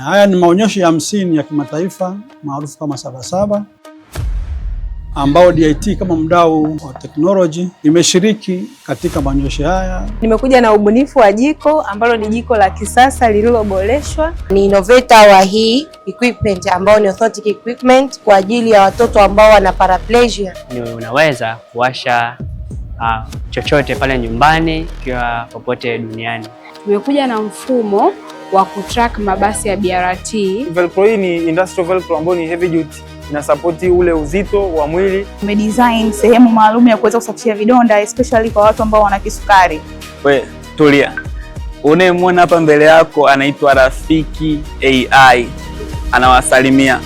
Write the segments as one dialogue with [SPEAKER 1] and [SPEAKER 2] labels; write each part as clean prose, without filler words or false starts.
[SPEAKER 1] Haya ni maonyesho ya 50 ya kimataifa maarufu kama Sabasaba, ambao DIT kama mdau wa teknoloji imeshiriki katika maonyesho haya.
[SPEAKER 2] Nimekuja na ubunifu wa jiko ambalo ni jiko la kisasa lililoboreshwa.
[SPEAKER 3] Ni innovator wa hii equipment ambao ni orthotic equipment kwa ajili ya watoto ambao wana paraplegia.
[SPEAKER 4] Unaweza kuwasha chochote pale nyumbani ikiwa popote duniani.
[SPEAKER 5] Tumekuja na mfumo wa kutrack mabasi ya BRT.
[SPEAKER 6] Velcro hii ni industrial velcro ambayo ni heavy duty, ina support ule uzito wa mwili.
[SPEAKER 2] Tumedesign sehemu maalum ya kuweza kusafishia vidonda especially kwa watu ambao wana kisukari.
[SPEAKER 7] We, tulia. Unayemwona hapa mbele yako anaitwa Rafiki AI. Anawasalimia.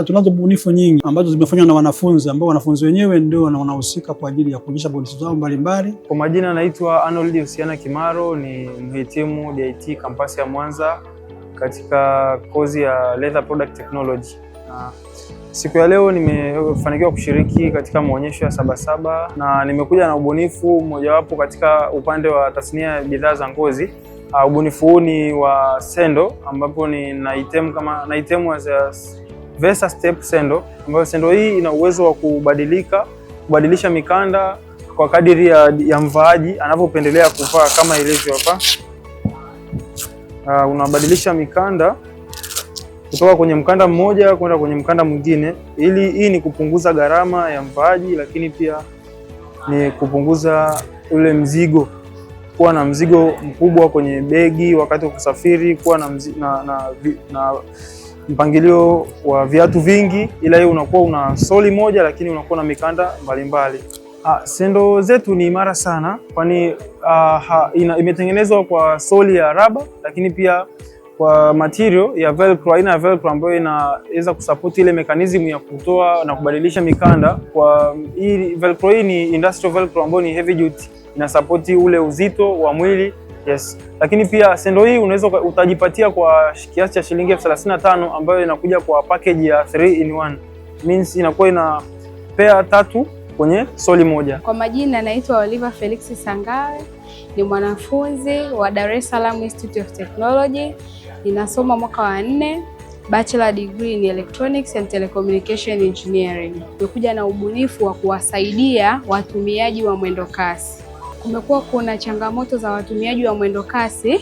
[SPEAKER 1] Tunazo bunifu nyingi ambazo zimefanywa na wanafunzi ambao wanafunzi wenyewe ndio wanahusika kwa ajili ya kuonyesha bunifu zao mbalimbali.
[SPEAKER 6] Kwa majina naitwa Arnold Usiana Kimaro, ni mhitimu DIT kampasi ya Mwanza katika kozi ya Leather Product Technology. Siku ya leo nimefanikiwa kushiriki katika maonyesho ya Sabasaba na nimekuja na ubunifu mojawapo katika upande wa tasnia ya bidhaa za ngozi. Ubunifu huu ni wa sendo ambapo ni na item as a Versa step sendo, ambayo sendo hii ina uwezo wa kubadilisha mikanda kwa kadiri ya mvaaji anavyopendelea kuvaa, kama ilivyo hapa. Unabadilisha mikanda kutoka kwenye mkanda mmoja kwenda kwenye mkanda mwingine. Hii ni kupunguza gharama ya mvaaji, lakini pia ni kupunguza ule mzigo, kuwa na mzigo mkubwa kwenye begi wakati wa kusafiri, kuwa na mpangilio wa viatu vingi, ila hiyo unakuwa una soli moja lakini unakuwa na mikanda mbalimbali. Sendo zetu ni imara sana kwani imetengenezwa kwa soli ya raba, lakini pia kwa material ya velcro, aina ya velcro ambayo inaweza kusupport ile mechanism ya kutoa na kubadilisha mikanda. Kwa hii velcro hii ni industrial velcro ambayo ni heavy duty, ina support ule uzito wa mwili. Yes. Lakini pia sendo hii utajipatia kwa kiasi cha shilingi 35,000 ambayo inakuja kwa package ya 3-in-1. Means inakuwa ina pair 3 kwenye soli moja.
[SPEAKER 5] Kwa majina naitwa Oliver Felix Sangawe, ni mwanafunzi wa Dar es Salaam Institute of Technology. Ninasoma mwaka wa 4, bachelor degree in Electronics and Telecommunication Engineering. Nimekuja na ubunifu wa kuwasaidia watumiaji wa mwendo kasi. Kumekuwa kuna changamoto za watumiaji wa mwendo kasi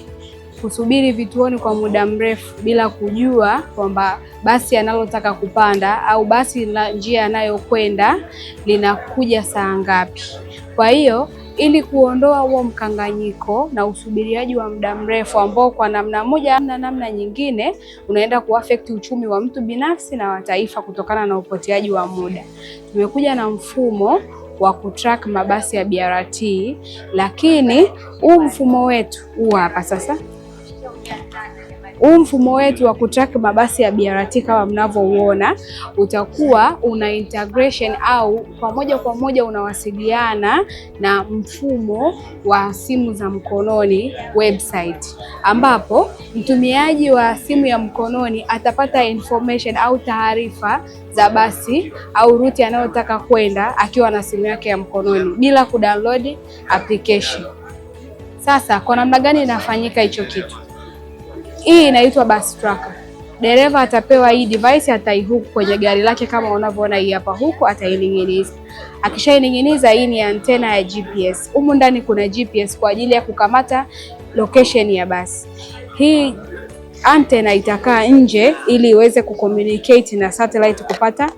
[SPEAKER 5] kusubiri vituoni kwa muda mrefu bila kujua kwamba basi analotaka kupanda au basi la njia anayokwenda linakuja saa ngapi. Kwa hiyo ili kuondoa huo mkanganyiko na usubiriaji wa muda mrefu ambao kwa namna moja na namna nyingine unaenda kuaffect uchumi wa mtu binafsi na wa taifa kutokana na upoteaji wa muda, tumekuja na mfumo wa kutrack mabasi ya BRT, lakini huu mfumo wetu hapa sasa. Huu mfumo wetu wa kutrack mabasi ya BRT kama mnavyouona utakuwa una integration au kwa moja unawasiliana na mfumo wa simu za mkononi website, ambapo mtumiaji wa simu ya mkononi atapata information au taarifa za basi au ruti anayotaka kwenda akiwa na simu yake ya mkononi bila kudownload application. Sasa kwa namna gani inafanyika hicho kitu? Hii inaitwa bus tracker. Dereva atapewa hii device, ataihook kwenye gari lake kama unavyoona hii hapa, huko ataining'iniza. Akishaining'iniza, hii ni antena ya GPS. Humu ndani kuna GPS kwa ajili ya kukamata location ya basi. Hii antena itakaa nje ili iweze kucommunicate na satellite kupata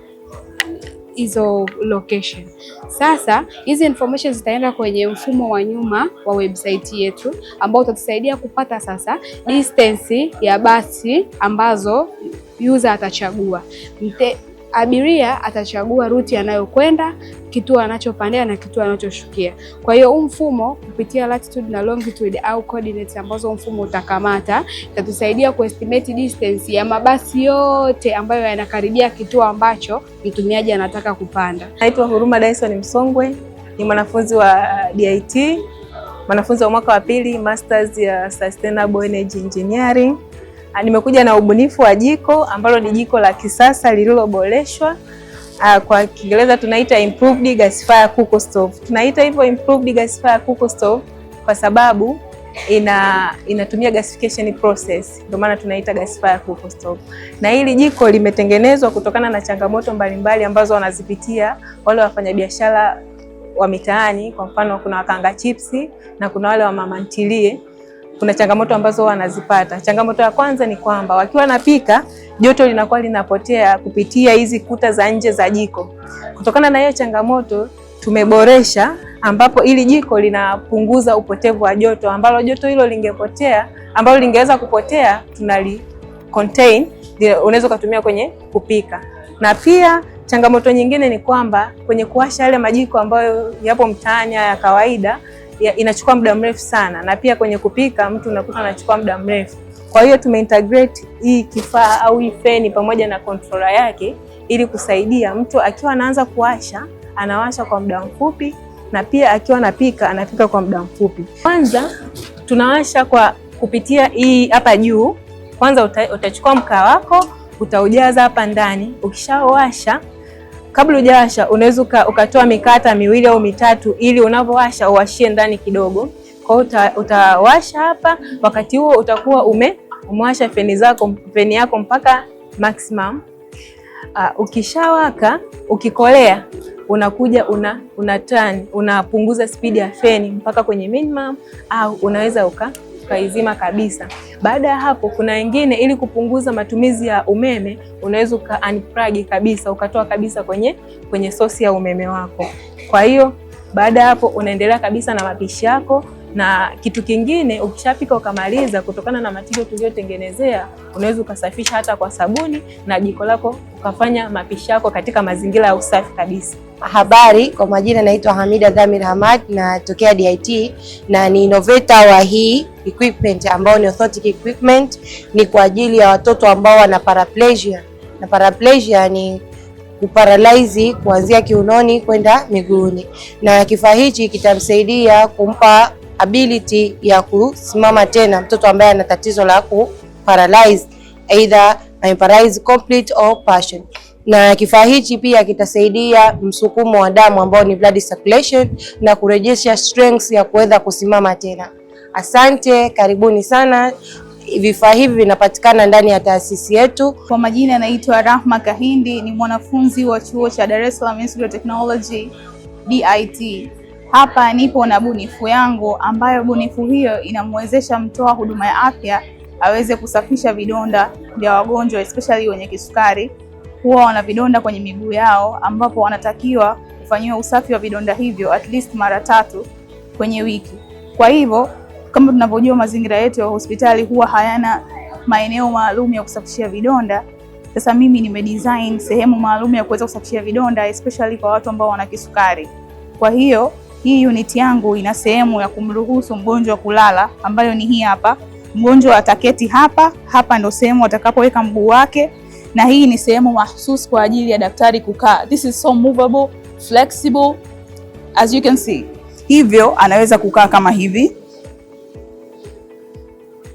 [SPEAKER 5] hizo location. Sasa hizi information zitaenda kwenye mfumo wa nyuma wa website yetu ambao utatusaidia kupata sasa distance ya basi ambazo user atachagua. Abiria atachagua ruti anayokwenda, kituo anachopandia na kituo anachoshukia. Kwa hiyo huu mfumo kupitia latitude na longitude au coordinates ambazo mfumo utakamata itatusaidia kuestimate distance ya mabasi yote ambayo yanakaribia kituo ambacho mtumiaji anataka kupanda.
[SPEAKER 2] Naitwa Huruma Dyson Msongwe, ni mwanafunzi wa DIT, mwanafunzi wa mwaka wa 2 masters ya Sustainable Energy Engineering. Nimekuja na ubunifu wa jiko ambalo ni jiko la kisasa lililoboreshwa. Kwa Kiingereza tunaita improved gasifier cooker stove. Tunaita hivyo improved gasifier cooker stove kwa sababu inatumia gasification process, ndio maana tunaita gasifier cooker stove. Na hili jiko limetengenezwa kutokana na changamoto mbalimbali ambazo wanazipitia wale wafanyabiashara wa mitaani. Kwa mfano, kuna wakanga chipsi na kuna wale wa mama ntilie. Kuna changamoto ambazo wanazipata. Changamoto ya kwanza ni kwamba wakiwa napika, joto linakuwa linapotea kupitia hizi kuta za nje za jiko. Kutokana na hiyo changamoto, tumeboresha ambapo ili jiko linapunguza upotevu wa joto, ambalo joto hilo lingepotea, ambalo lingeweza kupotea, tunali contain, unaweza kutumia kwenye kupika. Na pia changamoto nyingine ni kwamba kwenye kuwasha yale majiko ambayo yapo mtaani ya kawaida inachukua muda mrefu sana, na pia kwenye kupika mtu unakuta anachukua muda mrefu. Kwa hiyo tumeintegrate hii kifaa au hii feni pamoja na controller yake ili kusaidia mtu akiwa anaanza kuwasha anawasha kwa muda mfupi, na pia akiwa anapika anapika kwa muda mfupi. Kwanza tunawasha kwa kupitia hii hapa juu. Kwanza utachukua mkaa wako utaujaza hapa ndani. Ukishawasha, kabla hujawasha unaweza ukatoa mikata miwili au mitatu ili unavyowasha uwashie ndani kidogo. Kwa hiyo utawasha hapa, wakati huo utakuwa umewasha feni yako mpaka maximum. Ukishawaka, ukikolea, unakuja unapunguza speed ya feni mpaka kwenye minimum, au unaweza ukaizima kabisa. Baada ya hapo, kuna wengine ili kupunguza matumizi ya umeme unaweza unplug kabisa, ukatoa kabisa kwenye sosi ya umeme wako. Kwa hiyo baada ya hapo unaendelea kabisa na mapishi yako. Na kitu kingine, ukishapika ukamaliza, kutokana na matirio tuliyotengenezea, unaweza ukasafisha hata kwa sabuni na jiko lako ukafanya mapishi yako katika mazingira ya usafi kabisa.
[SPEAKER 3] Habari, kwa majina naitwa Hamida Dhamir Hamad, natokea DIT na ni innovator wa hii equipment ambao ni orthotic equipment. Ni kwa ajili ya watoto ambao wana paraplegia, na paraplegia ni kuparalyze kuanzia kiunoni kwenda miguuni, na kifaa hichi kitamsaidia kumpa ability ya kusimama tena mtoto ambaye ana tatizo la kuparalyze, either paralyze complete or partial. Na kifaa hichi pia kitasaidia msukumo wa damu ambao ni blood circulation na kurejesha strength ya kuweza kusimama tena. Asante, karibuni sana. Vifaa hivi vinapatikana ndani ya taasisi yetu.
[SPEAKER 8] Kwa majina naitwa Rahma Kahindi, ni mwanafunzi wa chuo cha Dar es Salaam Institute of Technology DIT. Hapa nipo na bunifu yangu ambayo bunifu hiyo inamwezesha mtoa huduma ya afya aweze kusafisha vidonda vya wagonjwa especially wenye kisukari. Huwa wana vidonda kwenye miguu yao ambapo wanatakiwa kufanyiwa usafi wa vidonda hivyo at least mara 3 kwenye wiki. Kwa hivyo kama tunavyojua mazingira yetu ya hospitali huwa hayana maeneo maalum ya kusafishia vidonda. Sasa mimi nimedesign sehemu maalum ya kuweza kusafishia vidonda especially kwa watu ambao wana kisukari. Kwa hiyo hii unit yangu ina sehemu ya kumruhusu mgonjwa kulala ambayo ni hii hapa. Mgonjwa ataketi hapa ndo sehemu atakapoweka mguu wake, na hii ni sehemu mahsusi kwa ajili ya daktari kukaa. This is so movable, flexible as you can see. Hivyo anaweza kukaa kama hivi.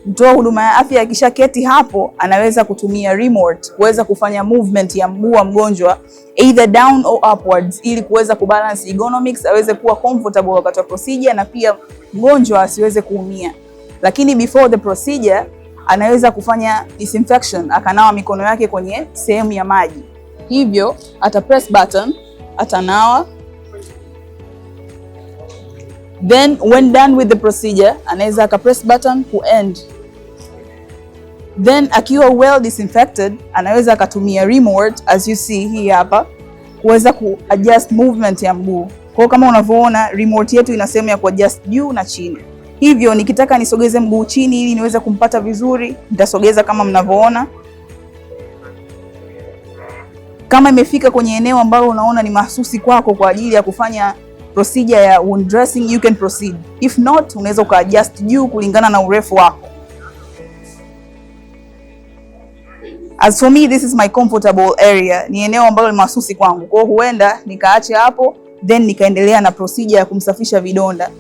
[SPEAKER 8] Mtoa huduma ya afya akishaketi hapo anaweza kutumia remote kuweza kufanya movement ya mguu wa mgonjwa either down or upwards ili kuweza kubalance ergonomics, aweze kuwa comfortable wakati wa procedure na pia mgonjwa asiweze kuumia. Lakini before the procedure anaweza kufanya disinfection, akanawa mikono yake kwenye sehemu ya maji. Hivyo ata press button, atanawa. Then when done with the procedure anaweza aka press button ku end. Then akiwa well disinfected anaweza akatumia remote as you see hii hapa kuweza ku adjust movement ya mguu. Kwa kama unavyoona remote yetu ina sehemu ya ku adjust juu na chini. Hivyo nikitaka nisogeze mguu chini ili niweze kumpata vizuri, nitasogeza kama mnavyoona. Kama imefika kwenye eneo ambalo unaona ni mahsusi kwako kwa ajili ya kufanya procedure ya wound dressing, you can proceed. If not, unaweza uka adjust juu kulingana na urefu wako. As for me, this is my comfortable area. Ni eneo ambalo ni mahsusi kwangu. Kwa huenda nikaacha hapo then nikaendelea na procedure ya kumsafisha vidonda.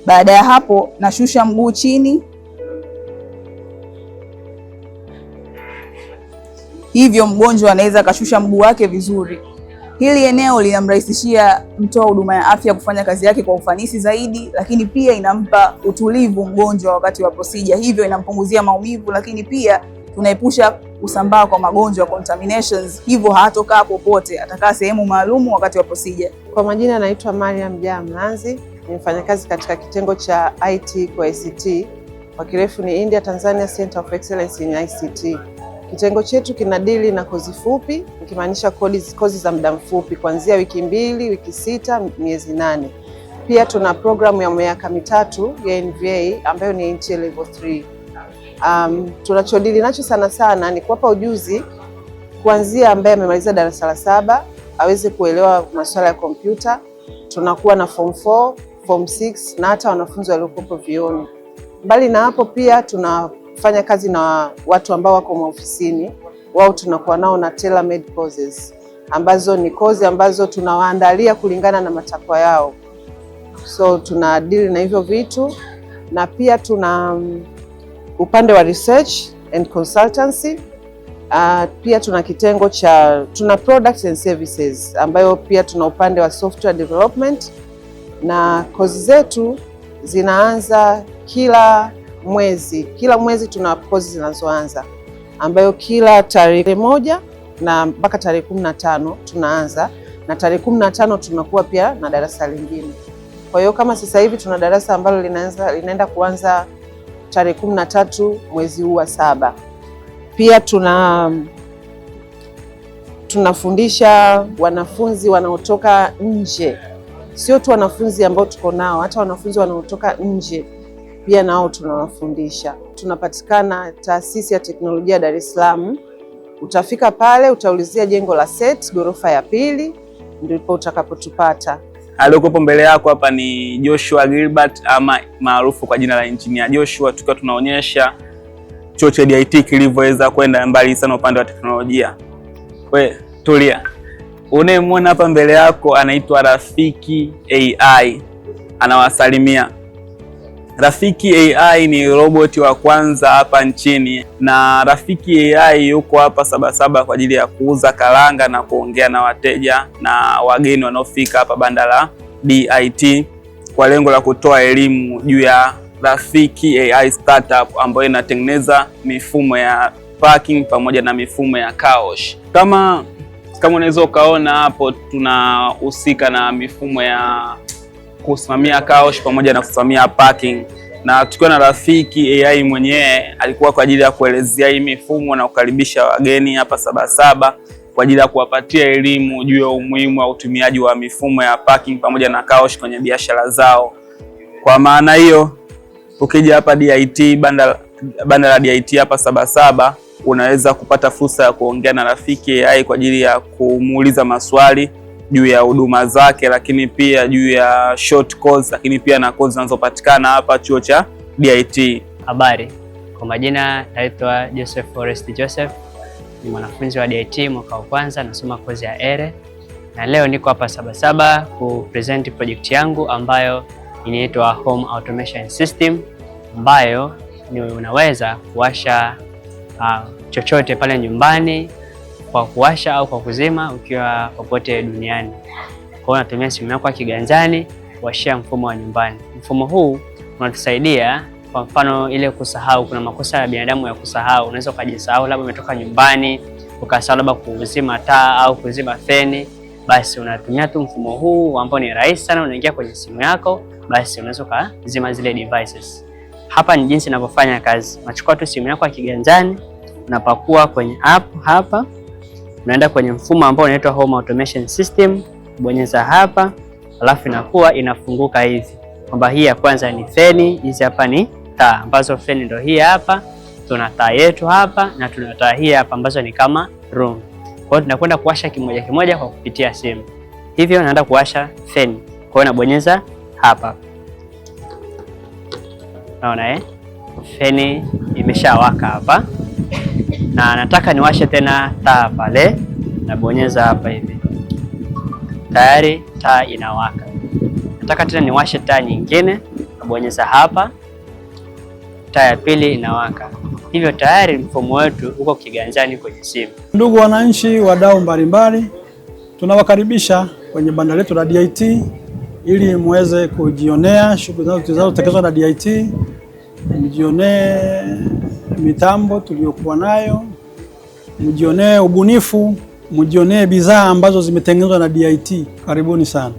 [SPEAKER 8] Baada ya hapo nashusha mguu chini. Hivyo mgonjwa anaweza akashusha mguu wake vizuri. Hili eneo linamrahisishia mtoa huduma ya afya kufanya kazi yake kwa ufanisi zaidi, lakini pia inampa utulivu mgonjwa wakati wa procedure, hivyo inampunguzia maumivu, lakini pia tunaepusha kusambaa kwa magonjwa contaminations, hivyo hatokaa popote, atakaa sehemu maalum wakati wa procedure.
[SPEAKER 9] Kwa majina naitwa Mariam Jaa Mlanzi, ni mfanyakazi katika kitengo cha IT kwa ICT, kwa kirefu ni India Tanzania Center of Excellence in ICT. Kitengo chetu kinadili na kozi fupi, ikimaanisha kozi za muda mfupi kuanzia wiki 2, wiki 6, miezi 8. Pia tuna programu ya miaka 3 ya NVA ambayo ni NTA level 3. Tunachodili nacho sana sana ni kuwapa ujuzi kuanzia ambaye amemaliza darasa la 7 aweze kuelewa masuala ya kompyuta. Tunakuwa na form 4, form 6 na hata wanafunzi waliokuwa vioni. Mbali na hapo pia tunafanya kazi na watu ambao wako maofisini. Wao tunakuwa nao na tailor made courses ambazo ni kozi ambazo tunawaandalia kulingana na matakwa yao. So tuna deal na hivyo vitu, na pia tuna upande wa research and consultancy. Pia tuna kitengo tuna products and services ambayo pia tuna upande wa software development, na kozi zetu zinaanza kila mwezi tuna kozi zinazoanza, ambayo kila tarehe 1 na mpaka tarehe 15 tunaanza, na tarehe 15 tunakuwa pia na darasa lingine. Kwa hiyo kama sasa hivi tuna darasa ambalo linaenda kuanza tarehe 13 mwezi huu wa 7. Pia tunafundisha wanafunzi wanaotoka nje, sio tu wanafunzi ambao tuko nao, hata wanafunzi wanaotoka nje pia nao tunawafundisha. Tunapatikana Taasisi ya Teknolojia Dar es Salaam. Utafika pale utaulizia jengo la SET ghorofa ya 2, ndipo utakapotupata.
[SPEAKER 7] Aliyokuwepo mbele yako hapa ni Joshua Gilbert ama maarufu kwa jina la Engineer Joshua, tukiwa tunaonyesha chuo cha DIT kilivyoweza kwenda mbali sana upande wa teknolojia. We tulia. Unayemwona hapa mbele yako anaitwa Rafiki AI. Anawasalimia. Rafiki AI ni roboti wa kwanza hapa nchini, na Rafiki AI yuko hapa Sabasaba kwa ajili ya kuuza karanga na kuongea na wateja na wageni wanaofika hapa banda la DIT kwa lengo la kutoa elimu juu ya Rafiki AI startup ambayo inatengeneza mifumo ya parking pamoja na mifumo ya car wash. Kama unaweza ukaona hapo, tunahusika na mifumo ya kusimamia car wash pamoja na kusimamia parking, na tukiwa na Rafiki AI mwenyewe alikuwa kwa ajili ya kuelezea hii mifumo na kukaribisha wageni hapa Sabasaba kwa ajili ya kuwapatia elimu juu ya umuhimu wa utumiaji wa mifumo ya parking pamoja na car wash kwenye biashara zao. Kwa maana hiyo, ukija hapa DIT banda la DIT hapa Sabasaba, unaweza kupata fursa ya kuongea na Rafiki AI kwa ajili ya kumuuliza maswali juu ya huduma zake, lakini pia juu ya short course, lakini pia na course zinazopatikana hapa chuo cha DIT.
[SPEAKER 4] Habari, kwa majina naitwa Joseph Forest Joseph, ni mwanafunzi wa DIT mwaka wa kwanza, nasoma kozi ya ERE, na leo niko hapa Sabasaba ku present project yangu ambayo inaitwa Home Automation System, ambayo ni unaweza kuwasha chochote pale nyumbani kwa kuwasha au kwa kuzima ukiwa popote duniani. Kwa hiyo unatumia simu yako ya kiganjani kuwashia mfumo wa nyumbani. Mfumo huu unatusaidia, kwa mfano ile kusahau, kuna makosa ya binadamu ya kusahau. Unaweza ukajisahau, labda umetoka nyumbani ukasahau labda kuzima taa au kuzima feni, basi unatumia tu mfumo huu ambao ni rahisi sana. Unaingia kwenye simu yako, basi unaweza kuzima zile devices. Hapa ni jinsi ninavyofanya kazi. Unachukua tu simu yako ya kiganjani, unapakua kwenye app hapa, unaenda kwenye mfumo ambao unaitwa Home Automation System, bonyeza hapa, alafu inakuwa inafunguka hivi kwamba hii ya kwanza ni feni, hizi hapa ni taa, ambazo feni ndio hii hapa, tuna taa yetu hapa na tuna taa hii hapa ambazo ni kama room. Kwa hiyo tunakwenda kuwasha kimoja kimoja kwa kupitia simu. Hivyo naenda kuwasha feni. Kwa hiyo nabonyeza hapa. Naona feni imeshawaka hapa. Na nataka niwashe tena taa pale, nabonyeza hapa hivi. Tayari taa inawaka. Nataka tena niwashe taa nyingine, nabonyeza hapa. Taa ya pili inawaka. Hivyo tayari mfumo wetu uko kiganjani kwenye simu.
[SPEAKER 1] Ndugu wananchi, wadau mbalimbali, Tunawakaribisha kwenye banda letu la DIT ili muweze kujionea shughuli zinazotekelezwa na DIT, mjionee mitambo tuliyokuwa nayo, mjionee ubunifu, mjionee bidhaa ambazo zimetengenezwa na DIT. Karibuni sana.